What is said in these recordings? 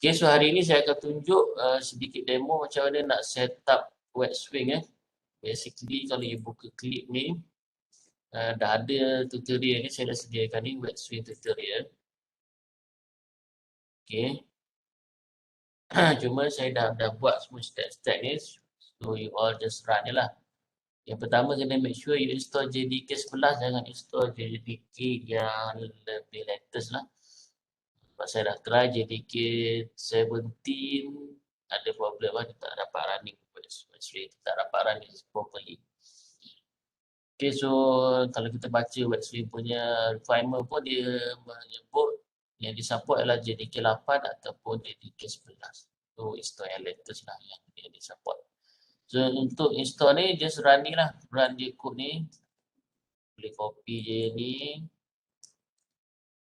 Okay, so hari ini saya akan tunjuk sedikit demo macam mana nak set up web swing. Basically kalau you buka klip ni, dah ada tutorial ni, saya dah sediakan ni web swing tutorial. Okay. Cuma saya dah buat semua step-step ni, so you all just run je lah. Yang pertama kena make sure you install JDK 11, jangan install JDK yang lebih latest lah. Sebab saya dah try JDK 17, ada problem lah, dia tak dapat running web swing, tak dapat running properly. Okay, so kalau kita baca web swing punya requirement pun dia menyebut yang disupport adalah JDK 8 ataupun JDK 11. So install yang latest lah yang dia disupport. So untuk install ni just run ni lah, run je code ni. Boleh copy je ni.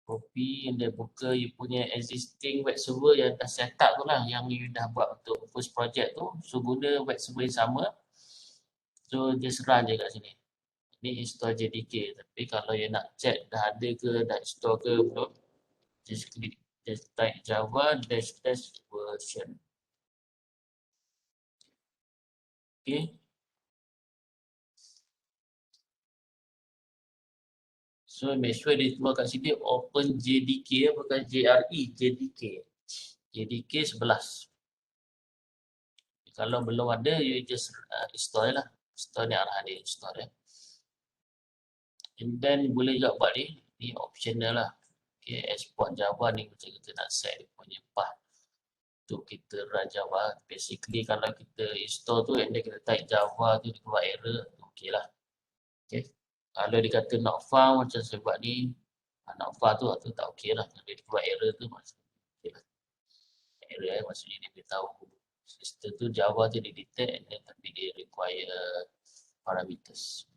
Copy and then buka you punya existing web server yang dah set up tu lah, yang you dah buat untuk first project tu. So guna web server yang sama. So just run je kat sini. Ni install JDK, tapi kalau you nak check dah ada ke, dah install ke belum, just klik, just type java -- version. Okay. So make sure dia keluar kat sini open JDK, bukan JRE, JDK. JDK 11. Kalau belum ada, you just install lah. Install ni arahan dia, install ya. And then boleh juga buat ni optional lah. Okay, export Java ni macam kita nak set dia punya path untuk kita run Java. Basically kalau kita install tu and then kita type Java tu dia keluar error, okey lah. Okay. Kalau dia kata not found macam saya buat ni, not found tu tak okey lah. Kalau dia keluar error tu maksudnya okay lah. Error maksudnya dia beritahu sistem tu Java tu dia detect and then tapi dia require parameters.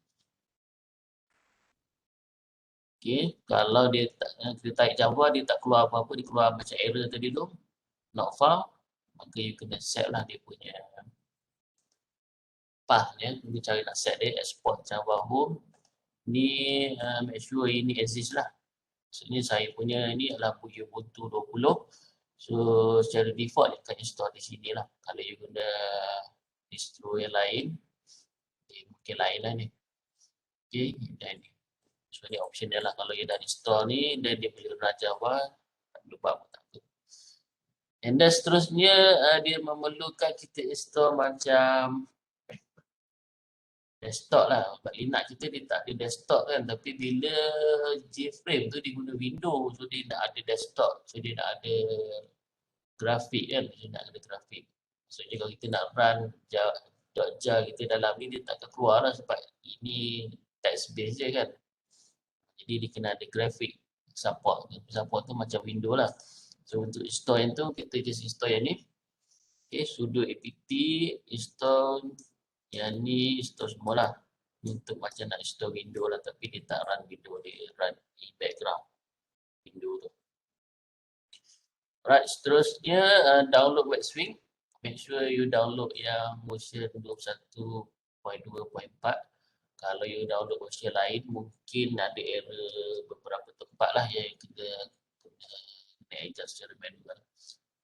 Okay, kalau dia tak, kita type Java dia tak keluar apa-apa, dia keluar macam error tadi tu, not found, maka you kena set lah dia punya path ya. Ini cara nak set dia, export Java home. Ni make sure ini exist lah. Maksudnya saya punya ni adalah Ubuntu 20. So secara default dia akan install di sini lah. Kalau you guna distro yang lain, mungkin lain lah ni. Okay, dan ni. So ni optional lah. Kalau you dah install ni, dan dia boleh run Java, lupa pun tak apa. And then seterusnya dia memerlukan kita install macam desktop lah. Sebab Linux kita dia tak ada desktop kan. Tapi bila JFrame tu dia guna Windows, so dia nak ada desktop. So dia nak ada grafik kan. Dia nak ada grafik. Maksudnya kalau kita nak run .jar kita dalam ni, dia tak akan keluar lah sebab ini text based je kan. Jadi dia kena ada grafik support. Support tu macam Windows lah. So untuk install yang tu, kita just install yang ni. Okay, sudo apt install yang ni, install semualah. Untuk macam nak install Windows lah, tapi dia tak run Windows, dia run di background Windows tu. Right, seterusnya download web swing. Make sure you download yang version 21.2.4. Kalau you download version lain, mungkin ada error beberapa tempat lah yang kita kena adjust secara manual.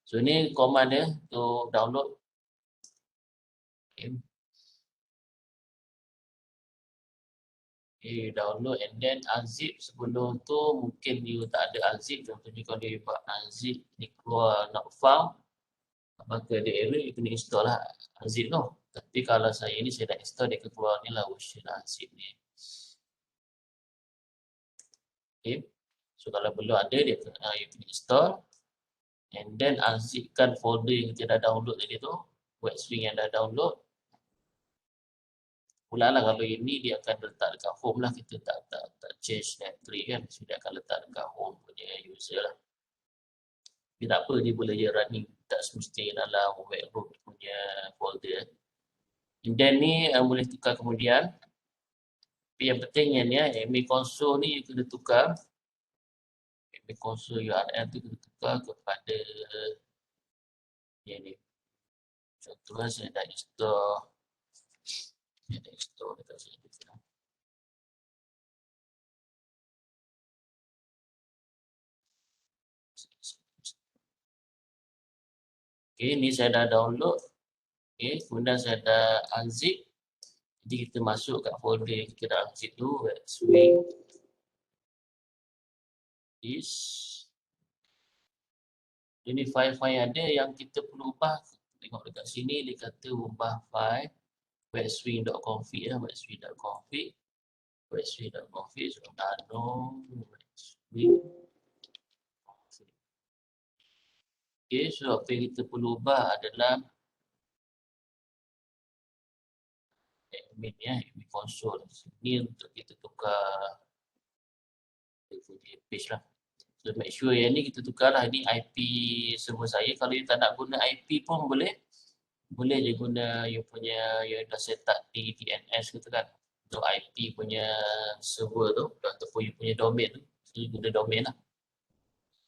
So ni command dia untuk download. Okay. Okay, download and then unzip. Sebelum tu mungkin you tak ada unzip. Contohnya kalau you buat unzip, ni keluar not found, maka ada error, you kena install lah unzip tu. Tapi kalau saya ni, saya dah install, dia akan keluar ni lah version unzip ni. Okay. So kalau belum ada, dia you kena install. And then unzipkan folder yang kita dah download tadi tu, web swing yang dah download. Ulanglah kalau ini dia akan letak dekat home lah, kita tak change directory kan, so dia akan letak dekat home punya user lah. Tapi tak apa, dia boleh je running, tak semestinya dalam web root punya folder. And then ni boleh tukar kemudian. Tapi yang pentingnya ni admin console ni you kena tukar. Admin console URL tu kena tukar kepada ni. Contohnya saya dah install. Saya dah install dekat sini. Okay, ni saya dah download. Okay, kemudian saya dah unzip. Jadi kita masuk kat folder yang kita dah unzip tu, Swing is. Ini file-file yang ada yang kita perlu ubah. Tengok dekat sini dia kata ubah file webswing.config lah, webswing.config, webswing.config, so nano webswing. Okay, so apa yang kita perlu ubah adalah admin ya, admin console. Ini untuk kita tukar page lah. So make sure yang ni kita tukar lah. Ini IP server saya. Kalau you tak nak guna IP pun boleh. Boleh je guna you punya, you dah set up di DNS gitu kan. Untuk IP punya server tu ataupun you punya domain tu. So you guna domain lah.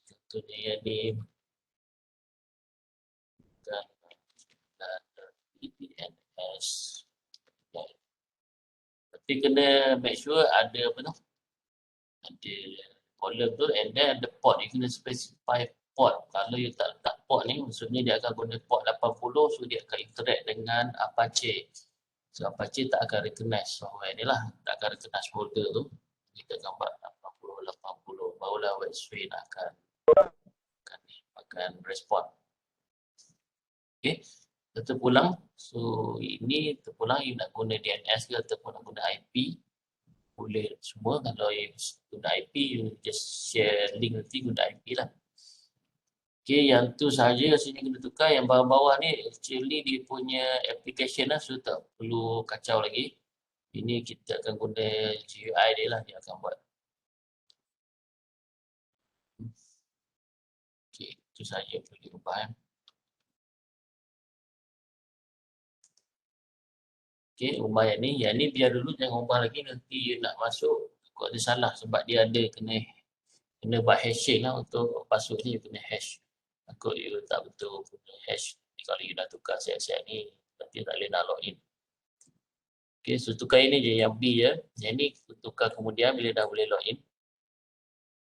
Contohnya yang ni bukan DNS. Tapi kena make sure ada apa tu? Ada column tu and then the port. You kena specify port. Kalau you tak letak port ni, maksudnya dia akan guna port 80, so dia akan interact dengan Apache. So Apache tak akan recognize software ni lah, tak akan recognize folder tu. Kita gambar 80, barulah WebSphere akan respond. Okay, kita pulang. So ini terpulang, you nak guna DNS ke ataupun nak guna IP. Boleh semua. Kalau you guna IP, you just share link nanti guna IP lah. Okay, yang tu sahaja rasanya kena tukar. Yang bawah-bawah ni actually dia punya application lah, so tak perlu kacau lagi. Ini kita akan guna GUI dia lah, dia akan buat. Okay, itu sahaja perlu diubah. Okay, ubah yang ni biar dulu, jangan ubah lagi. Nanti you nak masuk, kau ada salah sebab dia ada kena buat hashing lah untuk password ni, you kena hash. Takut you tak betul guna hash. Kalau you dah tukar siap-siap ni, nanti tak boleh nak login. Okay, so tukar ini je, yang B je. Yang ni tukar kemudian bila dah boleh login.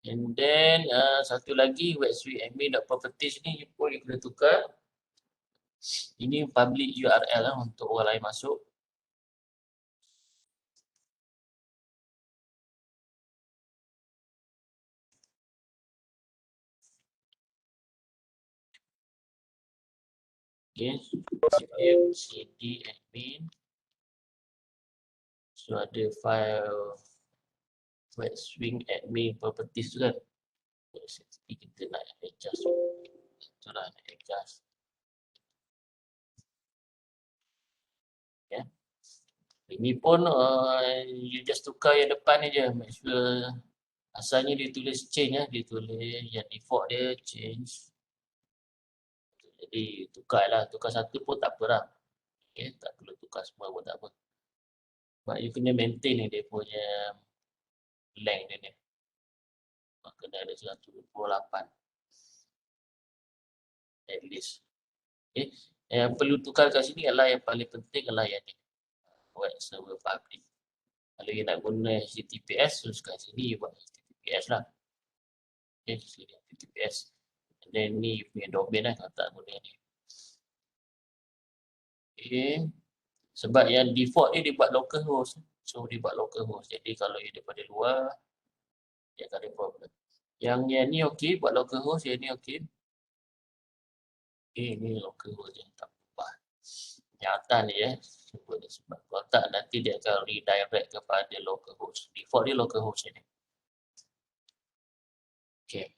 And then satu lagi, WebSphere admin.properties ni pun you kena tukar. Ini public URL lah untuk orang lain masuk. Okay, cd admin. So ada file WebSphere admin properties tu kan. Kita nak adjust. Itulah nak adjust. Okay. Ini pun you just tukar yang depan ni je. Make sure asalnya dia tulis change lah. Dia tulis yang default dia change. Jadi tukarlah. Tukar satu pun tak apa lah. Okay. Tak perlu tukar semua pun tak apa. But you kena maintain ni dia punya length dia ni. Kena ada 128. At least. Okay. Yang perlu tukar kat sini adalah yang paling penting adalah yang ni. Web server public. Kalau you nak guna HTTPS, so kat sini you buat HTTPS lah. Okay, sini HTTPS. And then ni you punya domain lah kalau tak guna ni. Okay. Sebab yang default ni dia buat localhost. So dia buat localhost. Jadi kalau you daripada luar, dia akan ada problem. Yang ni okey, buat localhost. Yang ni okey. Okay, ni localhost je. Tak berubah. Yang atas ni sebab kalau tak nanti dia akan redirect kepada localhost. Default dia localhost ni. Okay.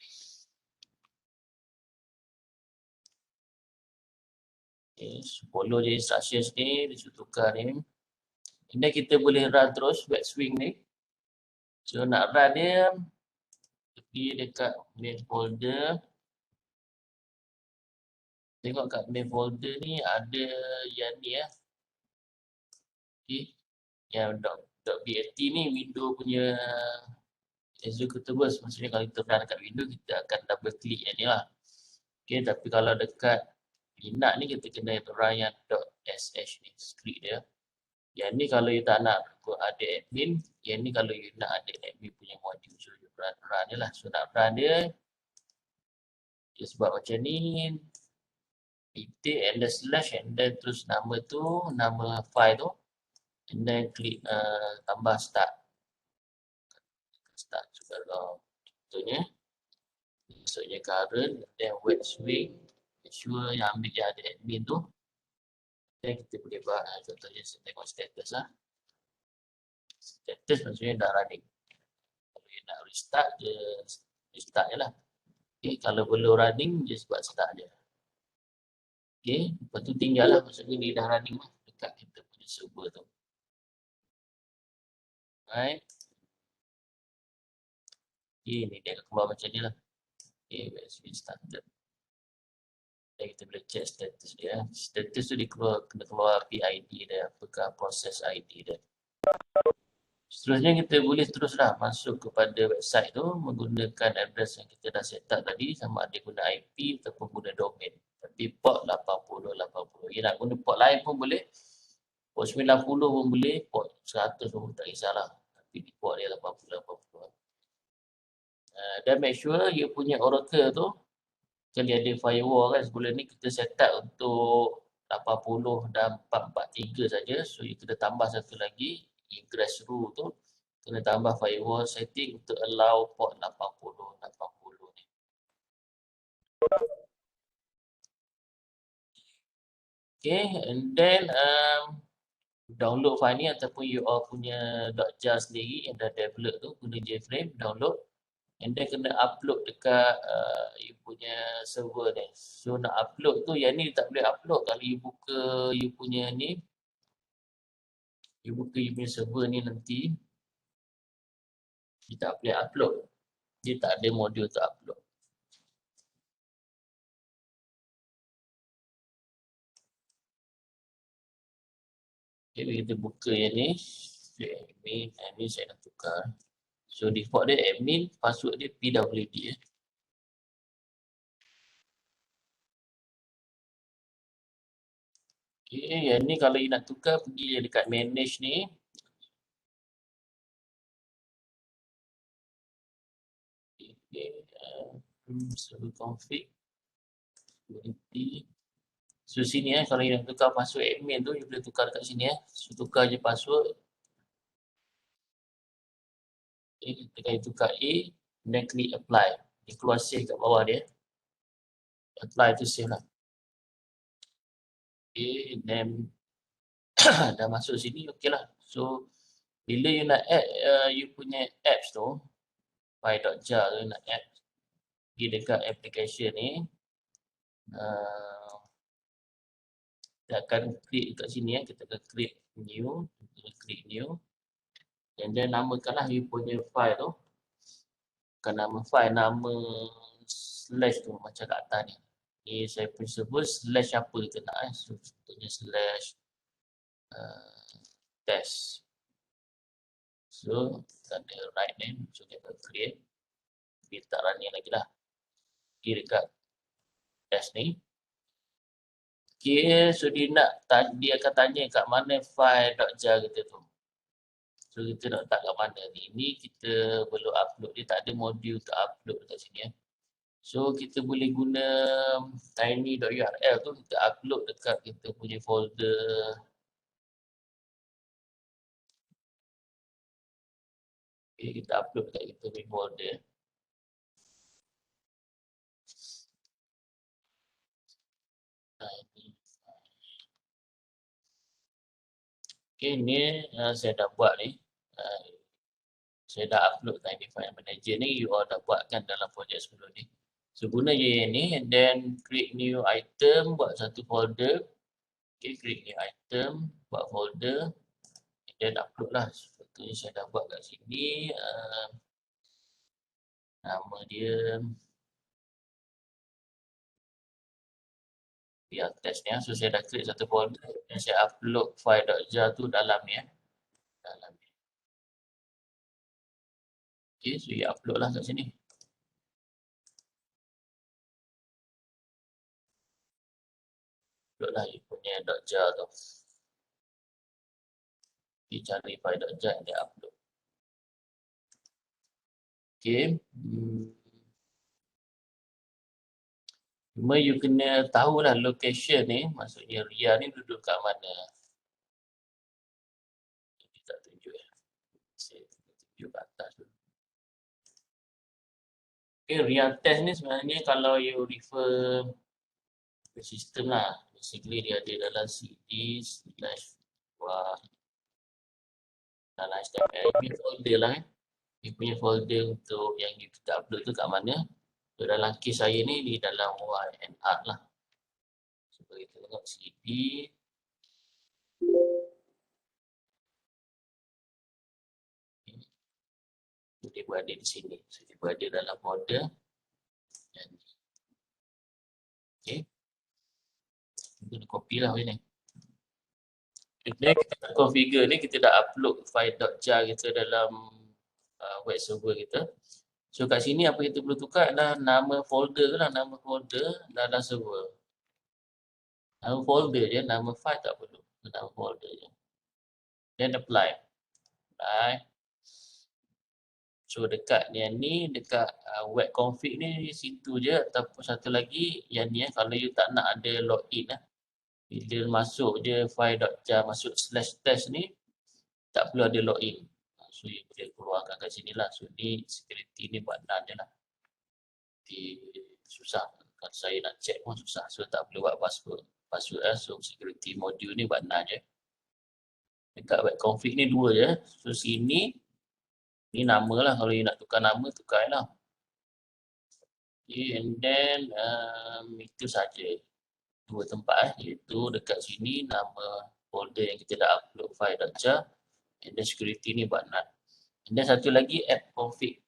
Okay, follow je instructions ni, dia tukar ni. Ini kita boleh run terus WebSphere ni. So nak run dia, pergi dekat main folder. Tengok kat main folder ni ada yang ni ya. Okay. Yang .bat ni window punya executables. Maksudnya kalau kita run dekat window, kita akan double click yang ni lah. Okay, tapi kalau dekat Linux ni kita kena run yang .sh ni, script dia. Yang ni kalau you tak nak ada admin, yang ni kalau you nak ada admin punya module, so you run je lah. So nak run dia, dia sebab macam ni, titik and then slash and then terus nama tu, nama file tu, and then klik tambah start juga kalau contohnya maksudnya current then web swing, make sure yang ambil yang ada admin tu, then kita boleh buat contohnya tengok status lah. Status maksudnya dah running. Kalau you nak restart je, restart je lah. Okay, kalau belum running, just buat start je. Okay, lepas tu tinggal lah, maksudnya dia dah running lah dekat kita punya server tu. Alright. Okay, ni dia keluar macam ni lah. Okay, let's started. Dan kita boleh check status dia. Status tu dia kena keluar PID dia, apakah proses ID dia. Seterusnya kita boleh teruslah masuk kepada website tu menggunakan address yang kita dah set up tadi, sama ada guna IP ataupun guna domain. Tapi port 8080. Ya, nak guna port lain pun boleh. Port 90 pun boleh, port 100 pun tak kisahlah. Tapi di port dia 8080. Dan make sure you punya Oracle tu, kan dia ada firewall kan, sebelum ni kita set up untuk 80 dan 443 saja. So you kena tambah satu lagi, ingress rule tu, kena tambah firewall setting untuk allow port 80 ni. Okay, and then download file ni ataupun you all punya .jar sendiri yang dah develop tu, guna JFrame, download. And then kena upload dekat you punya server ni. So nak upload tu, yang ni tak boleh upload kalau you buka you punya ni. You buka you punya server ni nanti. You tak boleh upload. Dia tak ada modul untuk upload. Okay, kita buka yang ni. Admin saya nak tukar. So default dia admin, password dia PWD. Okay, yang ni kalau you nak tukar, pergi dekat manage ni. Okay, server config. So sini kalau you nak tukar password admin tu, you boleh tukar dekat sini So tukar je password. Okay, tekan tukar A, then klik apply. Dia keluar save kat bawah dia. Apply tu save lah. Okay, then dah masuk sini, okay lah. So bila you nak add you punya apps tu, file.jar tu nak add, pergi dekat application ni. Kita akan klik kat sini kita akan klik new, klik new. And then namakanlah you punya file tu. Bukan nama file, nama slash tu macam kat atas ni. Ni saya punya server slash apa kita nak So contohnya slash test. So kita ada right name, so kita create. Kita tak running lagi lah. Pergi dekat test ni. Okay, so dia akan tanya kat mana file.jar kita tu. So kita nak letak kat mana ni. Ni kita perlu upload. Dia tak ada modul untuk upload dekat sini So kita boleh guna tiny.url tu kita upload dekat kita punya folder. Okay, kita upload dekat kita punya folder. Okay, ni saya dah buat ni. Saya dah upload tiny file manager ni. You all dah buatkan dalam projek sebelum ni. So guna je yang ni and then create new item, buat satu folder. Okay, create new item, buat folder. And then upload lah. Seperti saya dah buat kat sini. Nama dia biar test ni So saya dah create satu folder dan saya upload file.jar tu dalam ni Dalam ni. Okay, so you upload lah kat sini. Upload lah you punya .jar tu. Okay, cari file.jar and then upload. Okay. Cuma you kena tahulah location ni, maksudnya Ria ni duduk kat mana. Ini tak tunjuk ya. Saya tunjuk kat atas tu. Okay, Ria test ni sebenarnya kalau you refer ke sistem lah. Basically dia ada dalam CD /wah dalam HTML. Ini folder lah Dia punya folder untuk yang kita upload tu kat mana. So, dalam kes saya ni di dalam YNR lah. So kita tengok CD. So, dia berada di sini. So dia berada dalam folder. Okay. Kita copy lah ni. Kemudian kita configure ni, kita dah upload file .jar kita dalam web server kita. So kat sini apa kita perlu tukar adalah nama folder lah, nama folder dalam server. Nama folder je, nama file tak perlu. Nama folder je. Then apply. So dekat yang ni, dekat web config ni situ je. Ataupun satu lagi, yang ni kalau you tak nak ada login lah. Bila masuk je file.jar, masuk /test ni, tak perlu ada login. So you boleh keluarkan kat sini lah. So ni security ni buat none je lah. Jadi susah. Kalau saya nak check pun susah. So tak perlu buat password lah. So security module ni buat none je. Dekat web config ni dua je. So sini, ni nama lah. Kalau you nak tukar nama, tukar lah. Okay, and then itu saja. Dua tempat iaitu dekat sini nama folder yang kita dah upload file.jar, and then security ni buat none. And then satu lagi app config.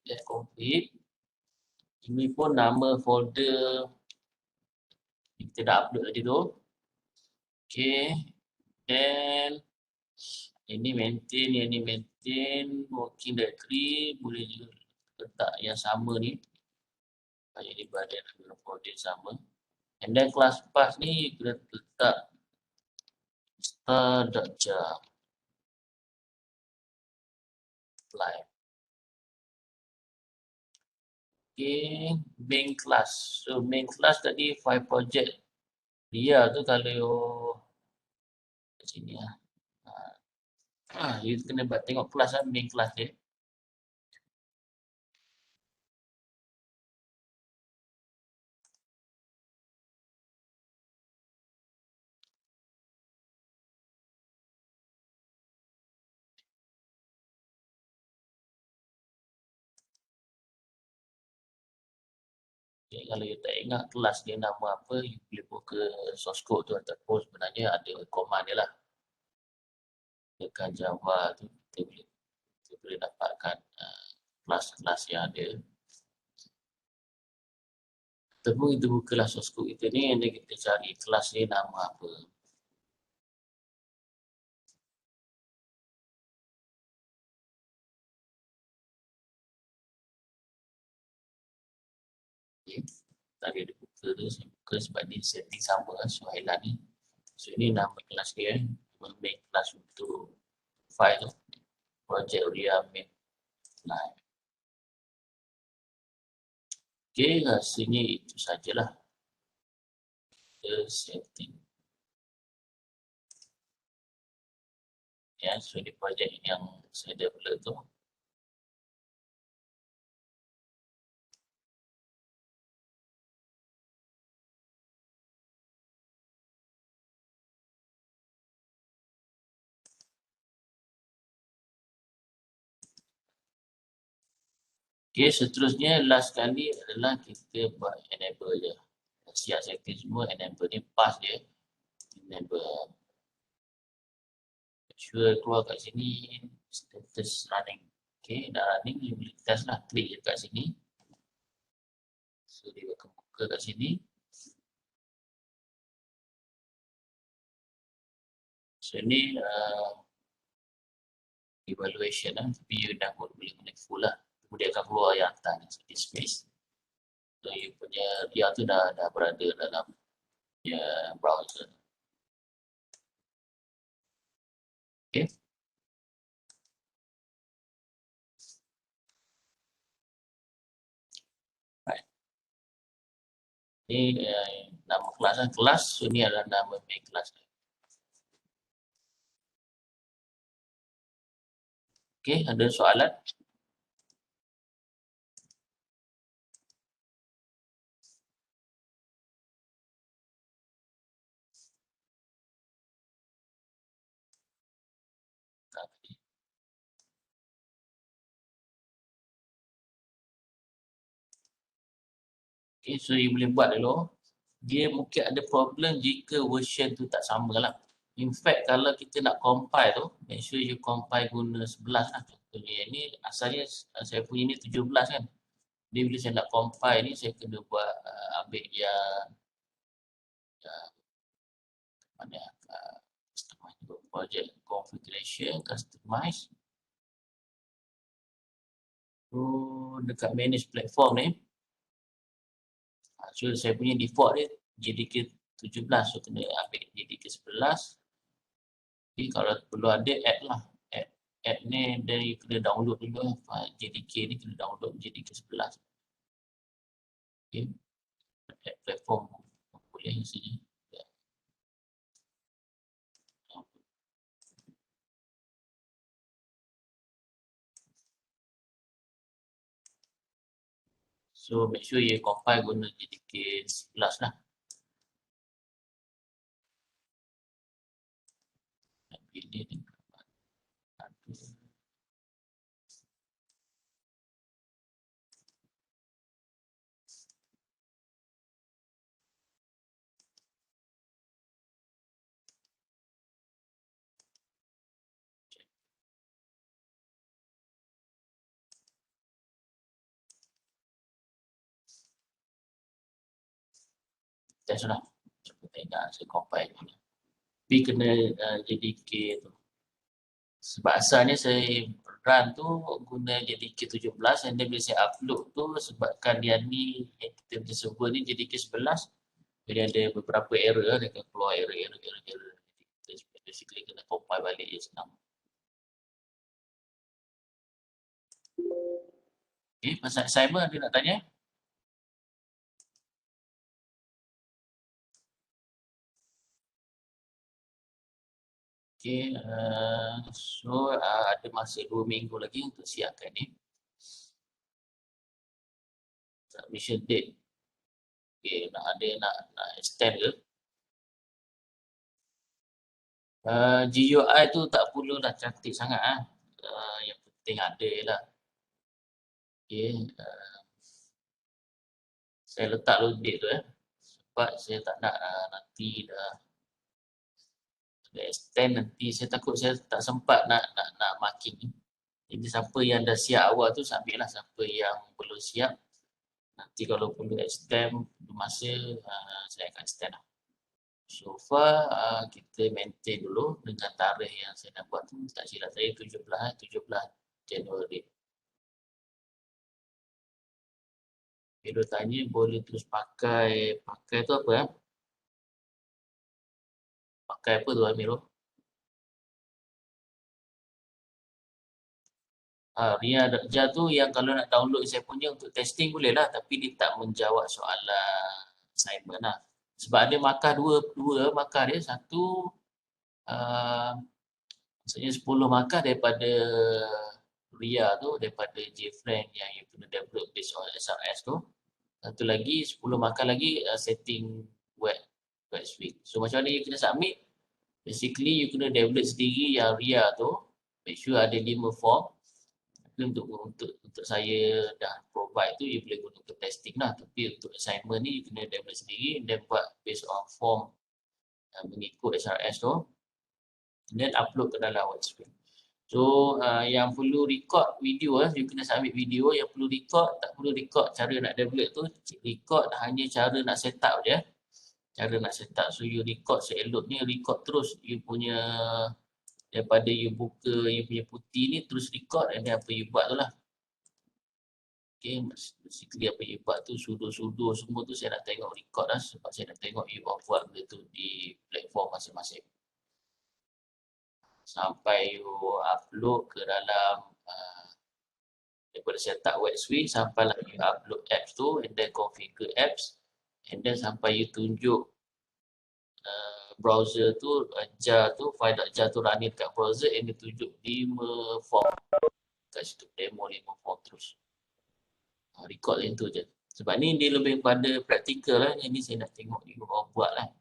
Ini pun nama folder yang kita dah upload tadi tu. Okay. Then ini maintain working directory, boleh juga letak yang sama ni. Supaya dia berada dalam folder sama. And then class path ni kita letak star.jar. Apply. Okay, main class. So main class tadi file project dia tu kalau kat sini lah. You kena tengok kelas lah, main class dia. Okay, kalau you tak ingat kelas dia nama apa, you boleh buka source code tu ataupun sebenarnya ada command dia lah. Dekat Java tu kita boleh dapatkan kelas-kelas yang ada. Ataupun kita bukalah source code kita ni, dan kita cari kelas ni nama apa. Okay. Tadi ada buka tu, saya buka sebab ni setting sama lah Suhailan ni. So ini nama kelas dia, main kelas untuk file tu. Project Ria main live. Okay, rasanya itu sajalah. The setting. Ya, so di project yang saya develop tu. Okay, seterusnya last kali adalah kita buat enable je. Siap setting semua, enable ni pass je. Enable. Sure keluar kat sini, status running. Okay, dah running, you boleh test lah. Klik je kat sini. So, dia akan buka kat sini. So, ni evaluation lah. Tapi you dah boleh connect full lah. Kemudian akan keluar yang atas ni, space. So, you punya dia tu dah berada dalam browser. Okay. Right. Ini nama kelas kan, kelas, so ni adalah nama main kelas. Okey, ada soalan? Okay, so you boleh buat dulu. Dia mungkin ada problem jika version tu tak sama lah. In fact, kalau kita nak compile tu, make sure you compile guna 11 lah. Contohnya yang ni asalnya saya punya ni 17 kan. Jadi bila saya nak compile ni, saya kena buat ambil yang mana customize project configuration, customize. So dekat manage platform ni, so saya punya default dia JDK 17, so kena ambil JDK 11. Jadi kalau perlu ada add lah. Add ni dan you kena download dulu file JDK ni, kena download JDK 11. Okay. Add platform boleh sini. So make sure you compile guna JDK 11 lah. Pilih ni. Test lah. Cuba tengok saya compile dulu. Tapi kena JDK tu. Sebab asalnya saya run tu guna JDK 17 dan bila saya upload tu sebabkan dia ni yang kita punya server ni JDK 11, jadi ada beberapa error, dia akan keluar error. Kita basically kena compile balik je senang. Okay, pasal assignment ada nak tanya? Okay, so ada masa 2 minggu lagi untuk siapkan ni. Submission date. Okay, nak extend ke? GUI tu tak perlulah cantik sangat ah. Yang penting ada je lah. Okay, saya letak dulu date tu sebab saya tak nak nanti dah extend nanti saya takut saya tak sempat nak marking. Jadi siapa yang dah siap awal tu ambil lah, siapa yang belum siap nanti kalau perlu extend masa saya akan extend lah. So far kita maintain dulu dengan tarikh yang saya nak buat tu, tak silap saya 17 Januari. Dia tanya boleh terus pakai tu apa pakai apa tu Amirul? Ria Dakja tu yang kalau nak download saya punya untuk testing boleh lah, tapi dia tak menjawab soalan assignment lah. Sebab ada markah dua markah dia. Satu maksudnya 10 markah daripada Ria tu, daripada JFriend yang you kena develop based on SRS tu. Satu lagi 10 markah lagi setting web suite. So macam mana you kena submit? Basically you kena develop sendiri yang Ria tu. Make sure ada 5 form. Untuk saya dah provide tu you boleh guna untuk testing lah, tapi untuk assignment ni you kena develop sendiri dan buat based on form mengikut SRS tu dan upload ke dalam WordSpring. So yang perlu record video you kena submit video. Yang perlu record tak perlu record cara nak develop tu, record hanya cara nak set up je, cara nak set up. So you record seeloknya, record terus you punya daripada you buka you punya putih ni terus record dan apa you buat tu lah. Okay, basically apa you buat tu sudo semua tu saya nak tengok record lah sebab saya nak tengok you buat benda tu di platform masing-masing. Sampai you upload ke dalam daripada setup web suite sampai lah you upload apps tu and then configure apps and then sampai you tunjuk browser tu, jar tu, file.jar tu running kat browser, and dia tunjuk 5 form kat situ, demo 5 form terus. Record macam tu je. Sebab ni dia lebih pada praktikal lah. Yang ni saya nak tengok you orang buat lah.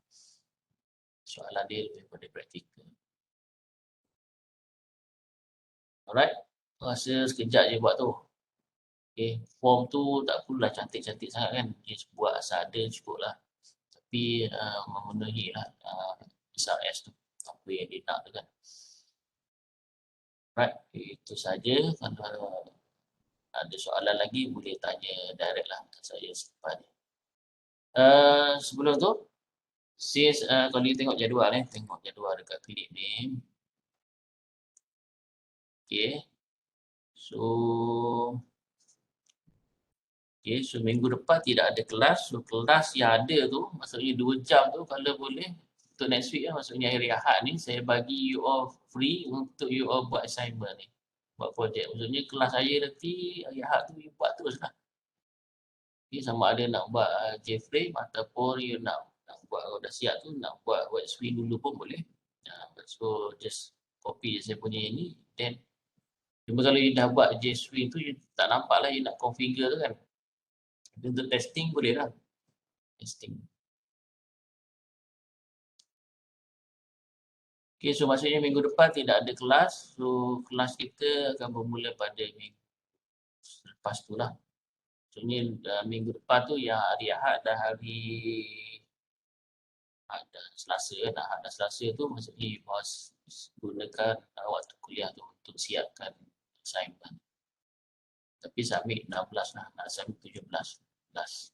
Soalan dia lebih pada praktikal. Alright. Rasa sekejap je buat tu. Okay. Form tu tak perlulah cantik-cantik sangat kan. Just buat asal ada cukup lah. Tapi memenuhi lah SRS tu. Apa yang dia nak tu kan. Alright. Itu saja. Kalau ada soalan lagi boleh tanya direct lah ke saya selepas ni. Sebelum tu, since kalau you tengok jadual tengok jadual dekat klip ni. Okay. So minggu depan tidak ada kelas. So kelas yang ada tu, maksudnya 2 jam tu kalau boleh untuk next week maksudnya hari Ahad ni saya bagi you all free untuk you all buat assignment ni. Buat projek. Maksudnya kelas saya nanti hari Ahad tu you buat terus lah. Okay, sama ada nak buat J-frame ataupun you nak buat, kalau dah siap tu nak buat wet swing dulu pun boleh. So just copy je saya punya ni, then cuma kalau you dah buat J-swing tu you tak nampak lah you nak configure tu kan. Untuk testing boleh lah. Testing. Okay, so maksudnya minggu depan tidak ada kelas. So kelas kita akan bermula pada minggu lepas tu lah. Maksudnya minggu depan tu yang hari Ahad dan hari Selasa, Ahad dan Selasa tu maksudnya you must gunakan waktu kuliah tu untuk siapkan assignment. Tapi submit 16 lah, nak submit 17 last.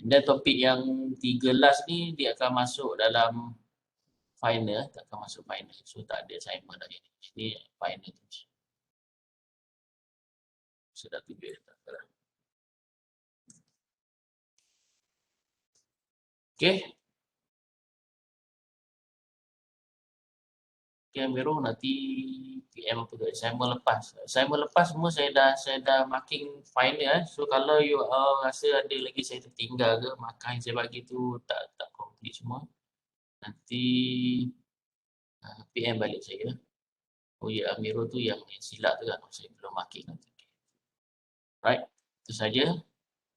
Dan topik yang 3 last ni dia akan masuk dalam final, tak akan masuk final. So tak ada assignment lagi. Ini final tu. Sudah tujuh tak salah. Okay. Okay, Amiro nanti PM apa tu? Assignment lepas. Assignment lepas semua saya dah marking final. So kalau you rasa ada lagi saya tertinggal ke, markah yang saya bagi tu tak complete semua, nanti PM balik saya. Oh ya, Amiro tu yang silap tu kan, saya belum marking nanti. Right, itu saja.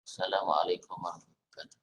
Assalamualaikum warahmatullahi wabarakatuh.